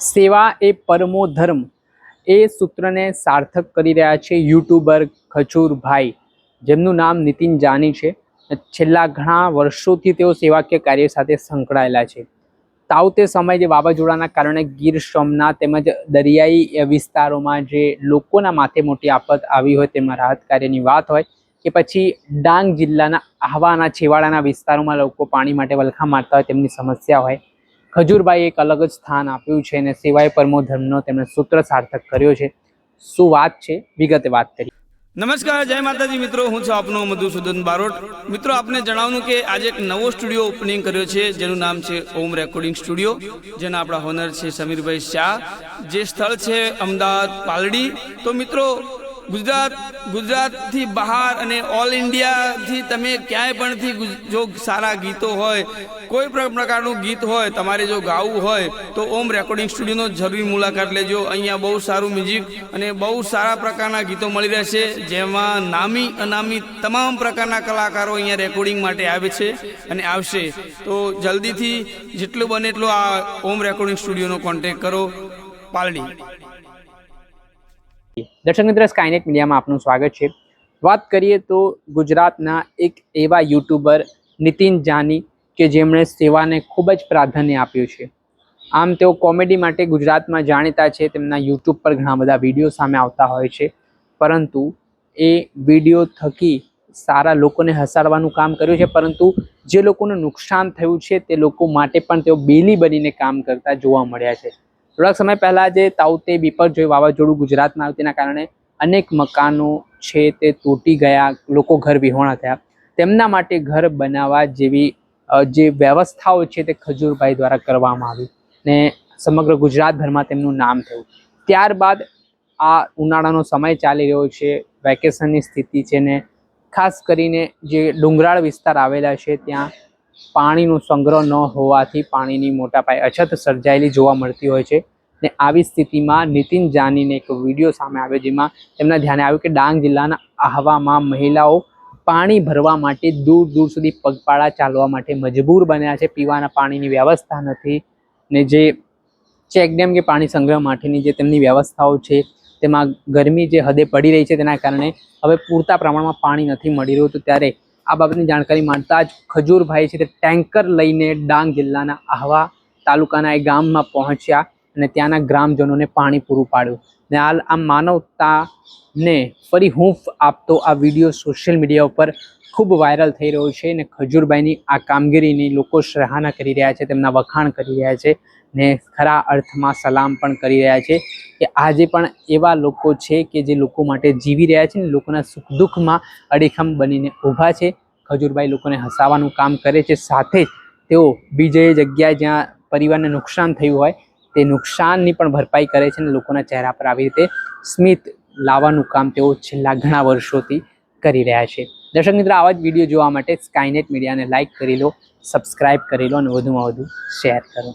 સેવા એ પરમો ધર્મ એ સૂત્રને સાર્થક કરી રહ્યા છે યુટ્યુબર ખજૂરભાઈ, જેમનું નામ નીતિન જાની છે। છેલ્લા ઘણા વર્ષોથી તેઓ સેવાકીય કાર્ય સાથે સંકળાયેલા છે। તાવતે સમય જે વાવાઝોડાના કારણે ગીર સોમનાથ તેમજ દરિયાઈ વિસ્તારોમાં જે લોકોના માથે મોટી આફત આવી હોય તેમાં રાહત કાર્યની વાત હોય કે પછી ડાંગ જિલ્લાના આહવાના છેવાડાના વિસ્તારોમાં લોકો પાણી માટે વલખા મારતા હોય તેમની સમસ્યા હોય, ખજૂરભાઈ એક અલગ જ સ્થાન આપ્યું છે અને સેવાય પરમો ધર્મનો તેમણે સૂત્ર સાર્થક કર્યો છે। શું વાત છે, વિગતે વાત કરી। નમસ્કાર, જય માતાજી મિત્રો, હું છું આપનો મધુસૂદન બારોટ। મિત્રો, આપને જણાવવાનું કે આજે એક નવો સ્ટુડિયો ઓપનિંગ કર્યો છે જેનું નામ છે ઓમ રેકોર્ડિંગ સ્ટુડિયો, જેના આપણા હોનર છે સમીરભાઈ શાહ। જે સ્થળ છે અમદાવાદ પાલડી। તો મિત્રો, ગુજરાતથી બહાર અને ઓલ ઇન્ડિયાથી તમે ક્યાંય પણથી જો સારા ગીતો હોય, કોઈ પણ પ્રકારનું ગીત હોય, તમારે જો ગાવું હોય તો ઓમ રેકોર્ડિંગ સ્ટુડિયોનો જરૂરી મુલાકાત લેજો। અહીંયા બહુ સારું મ્યુઝિક અને બહુ સારા પ્રકારના ગીતો મળી રહેશે, જેમાં નામી અનામી તમામ પ્રકારના કલાકારો અહીંયા રેકોર્ડિંગ માટે આવે છે અને આવશે। તો જલ્દીથી જેટલું બને એટલું આ ઓમ રેકોર્ડિંગ સ્ટુડિયોનો કોન્ટેક્ટ કરો, પાલડી। દર્શક મિત્ર, સ્કાયનેટ મીડિયામાં આપનું સ્વાગત છે। વાત કરીએ તો ગુજરાતના એક એવા યુટ્યુબર નીતિન જાની કે જેમણે સેવાને ખૂબ જ પ્રાધાન્ય આપ્યું છે। આમ તેઓ કોમેડી માટે ગુજરાતમાં જાણીતા છે। તેમના યુટ્યુબ પર ઘણા બધા વિડીયો સામે આવતા હોય છે, પરંતુ એ વિડીયો થકી સારા લોકોને હસાડવાનું કામ કર્યું છે, પરંતુ જે લોકોને નુકસાન થયું છે તે લોકો માટે પણ તેઓ બેલી બનીને કામ કરતા જોવા મળ્યા છે। થોડાક સમય પહેલાં જે તાવતે બીપરજોય વાવાઝોડું ગુજરાતમાં આવ્યું તેના કારણે અનેક મકાનો છે તે તૂટી ગયા, લોકો ઘર વિહોણા થયા। તેમના માટે ઘર બનાવવા જેવી જે વ્યવસ્થાઓ છે તે ખજૂરભાઈ દ્વારા કરવામાં આવી ને સમગ્ર ગુજરાતભરમાં તેમનું નામ થયું। ત્યારબાદ આ ઉનાળાનો સમય ચાલી રહ્યો છે, વેકેશનની સ્થિતિ છે ને ખાસ કરીને જે ડુંગરાળ વિસ્તાર આવેલા છે ત્યાં પાણીનો સંગ્રહ ન હોવાથી પાણીની મોટા પાયે અછત સર્જાયેલી જોવા મળતી હોય છે ને આવી સ્થિતિમાં નીતિન જાનીને એક વિડીયો સામે આવ્યો, જેમાં તેમના ધ્યાને આવ્યું કે ડાંગ જિલ્લાના આહવામાં મહિલાઓ પાણી ભરવા માટે દૂર દૂર સુધી પગપાળા ચાલવા માટે મજબૂર બન્યા છે। પીવાના પાણીની વ્યવસ્થા નથી ને જે ચેકડેમ કે પાણી સંગ્રહ માટેની જે તેમની વ્યવસ્થાઓ છે તેમાં ગરમી જે હદે પડી રહી છે તેના કારણે હવે પૂરતા પ્રમાણમાં પાણી નથી મળી રહ્યું। તો ત્યારે આ બાબતની જાણકારી મળતા જ ખજૂરભાઈ છે તે ટેન્કર લઈને ડાંગ જિલ્લાના આહવા તાલુકાના એ ગામમાં પહોંચ્યા અને ત્યાંના ગ્રામજનોને પાણી પૂરું પાડ્યું ને હાલ આ માનવતાને ફરી હૂંફ આપતો આ વિડીયો સોશિયલ મીડિયા ઉપર ખૂબ વાયરલ થઈ રહ્યો છે ને ખજૂરભાઈની આ કામગીરીની લોકો સરાહના કરી રહ્યા છે, તેમના વખાણ કરી રહ્યા છે ને ખરા અર્થમાં સલામ પણ કરી રહ્યા છે કે આજે પણ એવા લોકો છે કે જે લોકો માટે જીવી રહ્યા છે ને લોકોના સુખ દુઃખમાં અડીખમ બનીને ઊભા છે। ખજૂરભાઈ લોકોને હસાવવાનું કામ કરે છે, સાથે જ તેઓ બીજે જગ્યાએ જ્યાં પરિવારને નુકસાન થયું હોય તે નુકસાનની પણ ભરપાઈ કરે છે અને લોકોના ચહેરા પર આવી રીતે સ્મિત લાવવાનું કામ તેઓ છેલ્લા ઘણા વર્ષોથી કરી રહ્યા છે। દર્શક મિત્રો, આવા જ વિડીયો જોવા માટે સ્કાયનેટ મીડિયાને લાઇક કરી લો, સબસ્ક્રાઇબ કરી લો અને વધુમાં વધુ શેર કરો।